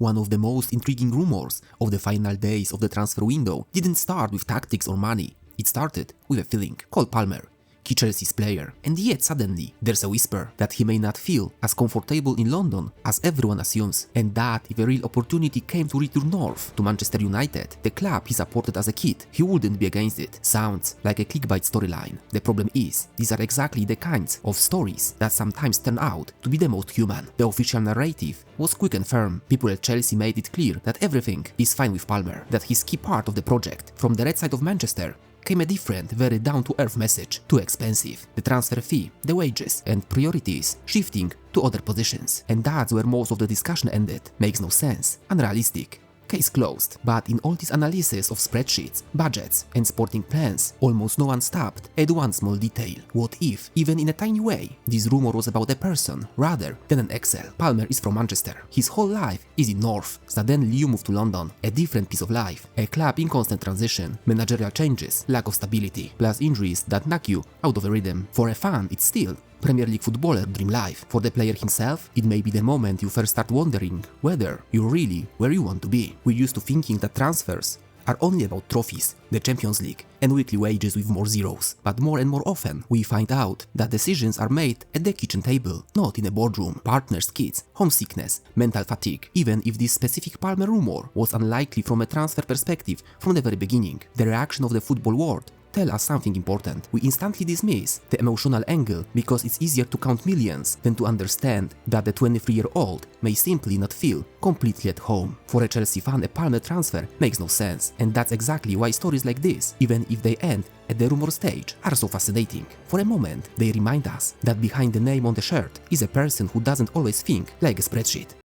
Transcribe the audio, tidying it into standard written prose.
One of the most intriguing rumors of the final days of the transfer window didn't start with tactics or money. It started with a feeling called Palmer, key Chelsea's player, and yet suddenly there's a whisper that he may not feel as comfortable in London as everyone assumes, and that if a real opportunity came to return north to Manchester United, the club he supported as a kid, he wouldn't be against it. Sounds like a clickbait storyline. The problem is, these are exactly the kinds of stories that sometimes turn out to be the most human. The official narrative was quick and firm. People at Chelsea made it clear that everything is fine with Palmer, that he's key part of the project. From the red side of Manchester came a different, very down-to-earth message. Too expensive. The transfer fee, the wages, and priorities shifting to other positions. And that's where most of the discussion ended. Makes no sense. Unrealistic. Case closed. But in all this analysis of spreadsheets, budgets, and sporting plans, almost no one stopped at one small detail. What if, even in a tiny way, this rumor was about a person rather than an Excel? Palmer is from Manchester. His whole life is in North. Suddenly you move to London. A different piece of life. A club in constant transition. Managerial changes. Lack of stability. Plus injuries that knock you out of a rhythm. For a fan, it's still Premier League footballer dream life. For the player himself, it may be the moment you first start wondering whether you're really where you want to be. We're used to thinking that transfers are only about trophies, the Champions League, and weekly wages with more zeros. But more and more often, we find out that decisions are made at the kitchen table, not in a boardroom. Partners, kids, homesickness, mental fatigue. Even if this specific Palmer rumor was unlikely from a transfer perspective from the very beginning, the reaction of the football world tell us something important. We instantly dismiss the emotional angle because it's easier to count millions than to understand that the 23-year-old may simply not feel completely at home. For a Chelsea fan, a Palmer transfer makes no sense, and that's exactly why stories like this, even if they end at the rumor stage, are so fascinating. For a moment, they remind us that behind the name on the shirt is a person who doesn't always think like a spreadsheet.